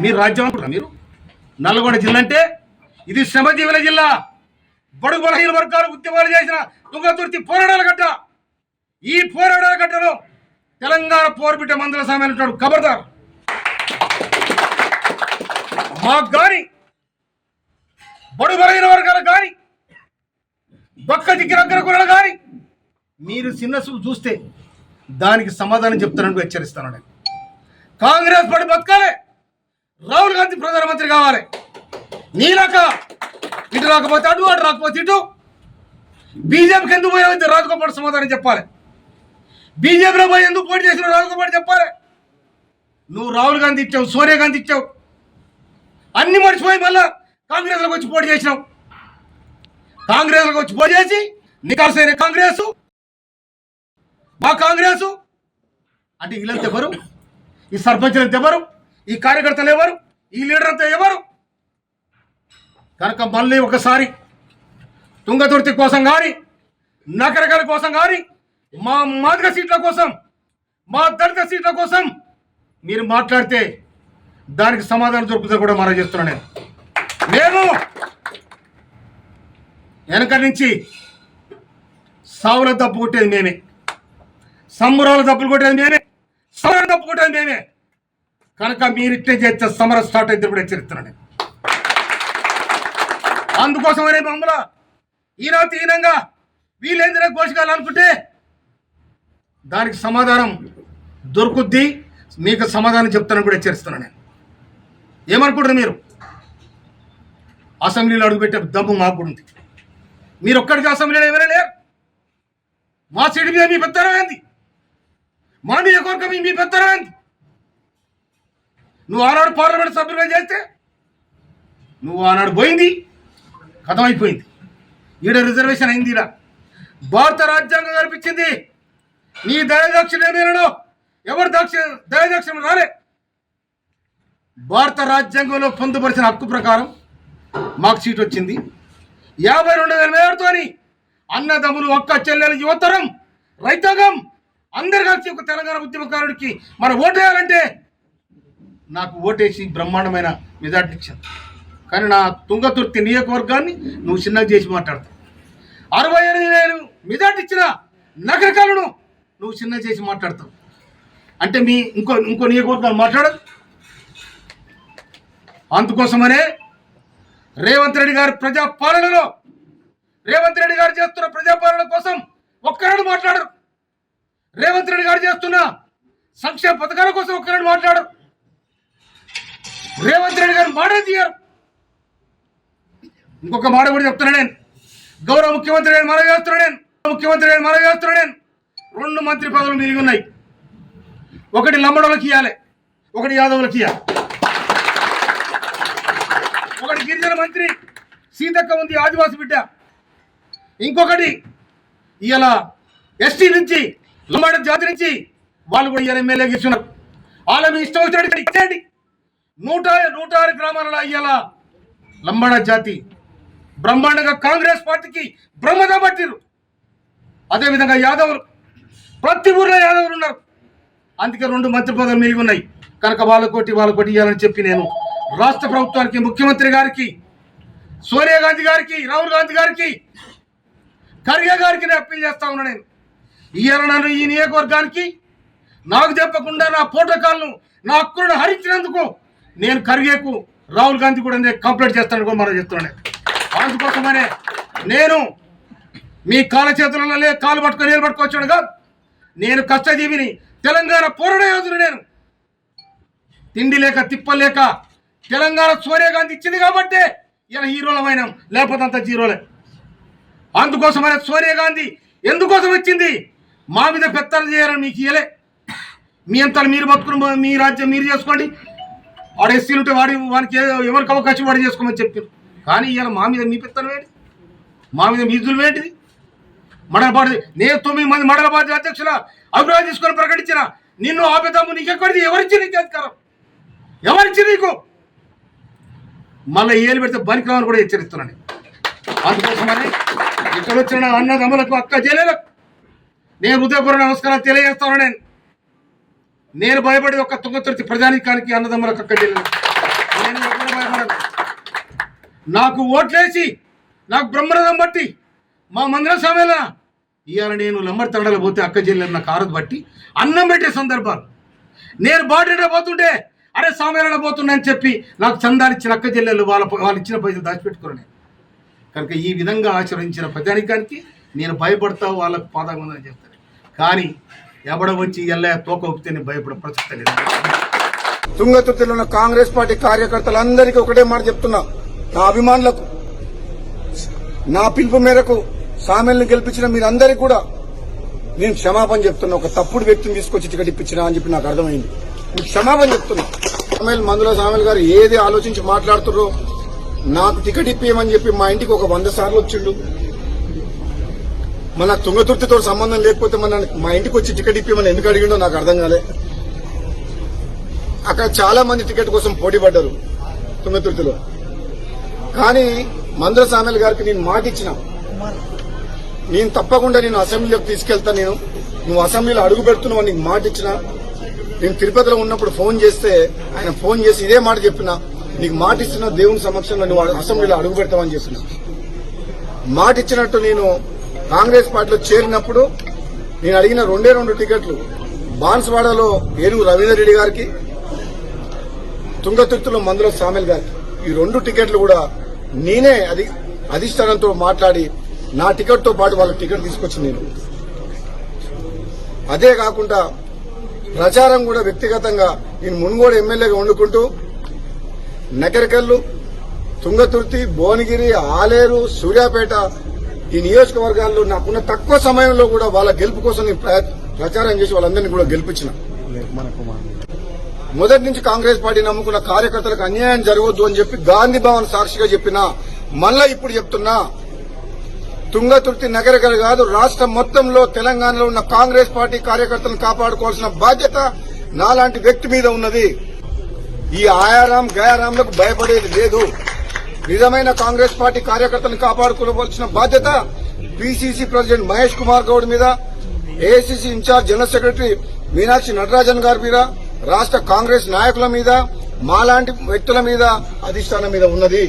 మీరు రాజ్యం అనుకుంటారా? మీరు నల్గొండ జిల్లా అంటే ఇది శ్రమజీవుల జిల్లా. బడుగు బలహీన వర్గాలు ఉద్యమాలు చేసిన తుంగతుర్తి పోరాటాల గడ్డ. ఈ పోరాటాల గడ్డలో తెలంగాణ పోరుబిడ్డ మందుల స్వామి అంటాడు ఖబర్దార్. మాకు కానీ బడుగు బలహీన వర్గాలు కానీ బక్క దిగ్గర కూరలు కానీ మీరు చిన్న చూస్తే దానికి సమాధానం చెప్తానని హెచ్చరిస్తాను. నేను కాంగ్రెస్ పార్టీ బతకాలి, రాహుల్ గాంధీ ప్రధానమంత్రి కావాలి. నీలాక ఇటు రాకపోతే అటు, అటు రాకపోతే ఇటు. బీజేపీకి ఎందుకు పోయినా రాజగోపాల్ సమాధానం చెప్పాలి. బీజేపీలో పోయి ఎందుకు పోటీ చేసిన రాజగోపాల్ చెప్పాలి. నువ్వు రాహుల్ గాంధీ ఇచ్చావు, సోనియా గాంధీ ఇచ్చావు, అన్ని మర్చిపోయి మళ్ళా కాంగ్రెస్లోకి వచ్చి పోటీ చేసినావు. కాంగ్రెస్లోకి వచ్చి పోటీ చేసి నికాల్సైన కాంగ్రెస్, మా కాంగ్రెస్ అంటే వీళ్ళంతా ఎవరు? ఈ సర్పంచులంతా ఎవరు? ఈ కార్యకర్తలు ఎవరు? ఈ లీడర్ అంతా ఎవరు? కనుక మళ్ళీ ఒకసారి తుంగతుర్తి కోసం కానీ, నకరకల కోసం కానీ, మా మాదిగ సీట్ల కోసం, మా దళిత సీట్ల కోసం మీరు మాట్లాడితే దానికి సమాధానం దొరుకుతుంది కూడా మనం చేస్తున్నాను. మేము వెనక నుంచి సావుల తప్పు కొట్టేది మేమే, సంబురాల తప్పులు కొట్టేది మేమే, సమర తప్పు కొట్టేది మేమే. కనుక మీరు ఇట్లే చేస్తే సమరం స్టార్ట్ అయితే కూడా హెచ్చరిస్తున్నాను. అందుకోసమనే మమ్మల్ని ఈనాటి హీనంగా వీళ్ళేందిరా ఘోషకాలనుకుంటే దానికి సమాధానం దొరుకుద్ది. మీకు సమాధానం చెప్తానని కూడా హెచ్చరిస్తున్నాను. నేను ఏమనుకుంటారు? మీరు అసెంబ్లీలో అడుగుపెట్టే దమ్ము మాకు కూడా ఉంది. మీరు ఒక్కడికి అసెంబ్లీలో ఎవరైనా లేరు. మా సీటు మీద మీ పెత్తనం ఏంది? మా నియోజకవర్గం మీ పెత్తనం ఏంది? నువ్వు ఆనాడు పార్లమెంట్ సభ్యులుగా చేస్తే నువ్వు ఆనాడు పోయింది, కథం అయిపోయింది. ఈడ రిజర్వేషన్ అయింది. ఈడ భారత రాజ్యాంగం కల్పించింది. నీ దయదక్షిణ ఏమేనో ఎవరు దయదక్షిణ రాలే. భారత రాజ్యాంగంలో పొందుపరిచిన హక్కు ప్రకారం మాకు సీట్ వచ్చింది. 52,000 మేరతోని అన్నదమ్ములు, అక్క చెల్లెలు, యువతరం, రైతాంగం అందరు కలిసి ఒక తెలంగాణ ఉద్యమకారుడికి మనం ఓటేయాలంటే నాకు ఓటేసి బ్రహ్మాండమైన మెజార్టీ ఇచ్చాను. కానీ నా తుంగతుర్తి నియోజకవర్గాన్ని నువ్వు చిన్నగా చేసి మాట్లాడతావు. 68,000 మెజార్టీ ఇచ్చిన నగరకాలను నువ్వు చిన్నగా చేసి మాట్లాడతావు. అంటే మీ ఇంకో నియోజకవర్గాలు మాట్లాడదు. అందుకోసమనే రేవంత్ రెడ్డి గారి ప్రజాపాలనలో, రేవంత్ రెడ్డి గారు చేస్తున్న ప్రజాపాలన కోసం ఒక్కరాడు మాట్లాడరు. రేవంత్ రెడ్డి గారు చేస్తున్న సంక్షేమ పథకాల కోసం ఒక్కరాడు మాట్లాడరు. రేవంత్ రెడ్డి గారు మాట తీయరు. ఇంకొక మాట కూడా చెప్తున్నా నేను. గౌరవ ముఖ్యమంత్రి గారు మనవి చేస్తున్నా నేను. 2 మంత్రి పదవులు మిగిలి ఉన్నాయి. ఒకటి లంబడోళ్ళకి ఇవ్వాలి, ఒకటి యాదవులకి ఇవ్వాలి. ఒకటి గిరిజన మంత్రి సీతక్క ఉంది, ఆదివాసి బిడ్డ. ఇంకొకటి ఇవాళ ఎస్టీ నుంచి, లంబాడ జాతి నుంచి వాళ్ళు కూడా ఇవాళ ఎమ్మెల్యే గెలుచున్నారు. వాళ్ళ మీ ఇష్టం వచ్చినట్టు ఇచ్చేయండి. 106 గ్రామాలలో ఇవాళ లంబాడ జాతి బ్రహ్మాండంగా కాంగ్రెస్ పార్టీకి బ్రహ్మద పట్టిరు. అదేవిధంగా యాదవులు, ప్రతి ఊర్లో యాదవులు ఉన్నారు. అందుకే 2 మంత్రి పదవులు మిగిలి ఉన్నాయి. కనుక వాళ్ళకోటి ఇవ్వాలని చెప్పి నేను రాష్ట్ర ప్రభుత్వానికి, ముఖ్యమంత్రి గారికి, సోనియా గాంధీ గారికి, రాహుల్ గాంధీ గారికి, ఖర్గే గారికి నేను అప్పీల్ చేస్తా ఉన్నా. నేను ఇవాళ నన్ను ఈ నియోజకవర్గానికి నాకు చెప్పకుండా నా ప్రోటోకాల్ను, నా హక్కులను హరించినందుకు నేను ఖర్గేకు, రాహుల్ గాంధీ కూడా నేను కంప్లైంట్ చేస్తాను కూడా మనం చెప్తున్నాను. అందుకోసమనే నేను మీ కాళ్ళ చేతులలో కాలు పట్టుకొని నీళ్ళు పట్టుకొచ్చాడు కాదు. నేను కష్టజీవిని, తెలంగాణ పోరాట యోధుడు. నేను తిండి లేక తిప్పలేక తెలంగాణ సోనియా గాంధీ ఇచ్చింది కాబట్టే ఇలా హీరోలమైన, లేకపోతే అంత జీరోలే. అందుకోసమైన సోనియా గాంధీ ఎందుకోసం వచ్చింది? మా మీద పెత్తలు చేయాలని మీకు ఇయ్యలే. మీ అంతా మీరు బతుకుని మీ రాజ్యం మీరు చేసుకోండి. వాడు ఎస్సీలు ఉంటే వానికి ఎవరికి అవకాశం వాడు చేసుకోమని చెప్పారు. కానీ ఇవాళ మా మీద మీ పెత్తనం ఏంటి? మా మీద మీ జులుం ఏంటిది? మండల పార్టీ నేను 9 మంది మండల పార్టీ అధ్యక్షుల అభిప్రాయం తీసుకొని ప్రకటించిన నిన్ను ఆపేద్దాము. నీకు ఎక్కడిది? ఎవరిచ్చి నీకు అధికారం? ఎవరిచ్చి నీకు? మళ్ళీ ఏలు పెడితే బలిక్రమాన్ని కూడా హెచ్చరిస్తున్నాను. అందుకోసమని ఇక్కడ వచ్చిన అన్నదమ్ములకు, అక్క చెల్లెలకు నేను హృదయపూర్వక నమస్కారాలు తెలియజేస్తాను. నేను నేను భయపడి ఒక తుంగతుర్తి ప్రజానికానికి అన్నదమ్ములకు అక్క చెల్లెలు నేను ఎక్కడ భయపడను. నాకు ఓట్లేసి నాకు బ్రహ్మరథం బట్టి మా మందిర సమయంలో ఇవాళ నేను లంబడి తండలు పోతే అక్క చెల్లెలు నాకు ఆరదు బట్టి అన్నం పెట్టే సందర్భాలు, నేను బాడీలో పోతుంటే అరే సామేళన పోతున్నా అని చెప్పి నాకు చందాలు ఇచ్చిన అక్క చెల్లెలు వాళ్ళు ఇచ్చిన పైసలు దాచిపెట్టుకున్నాను. కనుక ఈ విధంగా ఆచరించిన ప్రజానికానికి నేను భయపడతా, వాళ్ళకు పాదాగుందని చెప్తాను. కానీ ఎవడ వచ్చి ఎల్లయ్య తోక ఒప్పితే నేను భయపడే ప్రసక్తి లేదు. తుంగతుర్తిలో ఉన్న కాంగ్రెస్ పార్టీ కార్యకర్తలందరికీ ఒకటే మాట చెప్తున్నా, నా అభిమానులకు, నా పిలుపు మేరకు సామెల్ని గెలిపించిన మీరందరికీ కూడా నేను క్షమాపణ చెప్తున్నా. ఒక తప్పుడు వ్యక్తిని తీసుకొచ్చి టికెట్ ఇప్పించినా అని చెప్పి నాకు అర్థమైంది. మీకు క్షమాపణ చెప్తున్నా. మందుల సామెల్ గారు ఏది ఆలోచించి మాట్లాడుతుర్రో, నాకు టికెట్ ఇప్పియమని చెప్పి మా ఇంటికి ఒక 100 సార్లు వచ్చిండు. మన తుంగతుర్తితో సంబంధం లేకపోతే మా ఇంటికి వచ్చి టికెట్ ఇప్పియమని ఎందుకు అడిగిండో నాకు అర్థం కాలే. అక్కడ చాలా మంది టికెట్ కోసం పోటీ పడ్డారు తుంగతుర్తిలో. కానీ మందుల సామెల్ గారికి నేను మాట ఇచ్చిన, నేను తప్పకుండా నేను అసెంబ్లీలోకి తీసుకెళ్తా, నువ్వు అసెంబ్లీలో అడుగు పెడుతున్నావు నీకు మాట ఇచ్చిన. నేను తిరుపతిలో ఉన్నప్పుడు ఫోన్ చేస్తే ఆయన ఫోన్ చేసి ఇదే మాట చెప్పిన, నీకు మాట ఇస్తున్నా దేవుని సమక్షంలో నువ్వు అసెంబ్లీలో అడుగు పెడతావని చెప్పిన. మాట ఇచ్చినట్టు నేను కాంగ్రెస్ పార్టీలో చేరినప్పుడు నేను అడిగిన 2 టికెట్లు బాన్స్వాడలో ఏనుగు రవీందర్ రెడ్డి గారికి, తుంగతుర్తిలో మందుల సామెల్ గారికి, ఈ 2 టికెట్లు కూడా నేనే అధిష్టానంతో మాట్లాడి నా టికెట్ తో పాటు వాళ్ళకి టికెట్ తీసుకొచ్చింది నేను. అదే కాకుండా ప్రచారం కూడా వ్యక్తిగతంగా నేను మున్గోడు ఎమ్మెల్యేగా వండుకుంటూ నకరికల్లు, తుంగతుర్తి, భువనగిరి, ఆలేరు, సూర్యాపేట ఈ నియోజకవర్గాల్లో నాకున్న తక్కువ సమయంలో కూడా వాళ్ళ గెలుపు కోసం నేను ప్రచారం చేసి వాళ్ళందరినీ కూడా గెలిపించిన. మొదటి నుంచి కాంగ్రెస్ పార్టీ నమ్ముకున్న కార్యకర్తలకు అన్యాయం జరగవద్దు అని చెప్పి గాంధీ భవన్ సాక్షిగా చెప్పినా, మళ్ళా ఇప్పుడు చెప్తున్నా, తుంగతుర్తి నగరకల్ కాదు రాష్ట్రం మొత్తంలో తెలంగాణలో ఉన్న కాంగ్రెస్ పార్టీ కార్యకర్తలను కాపాడుకోవాల్సిన బాధ్యత నాలాంటి వ్యక్తి మీద ఉన్నది. ఈ ఆయారాం గయారాంలకు భయపడేది లేదు. నిజమైన కాంగ్రెస్ పార్టీ కార్యకర్తలను కాపాడుకోవాల్సిన బాధ్యత పిసిసి ప్రెసిడెంట్ మహేష్ కుమార్ గౌడ్ మీద, AICC in charge general secretary Meenakshi Natarajan గారి మీద, రాష్ట్ర కాంగ్రెస్ నాయకుల మీద, మాలాంటి వ్యక్తుల మీద, అధిష్టానం మీద ఉన్నది.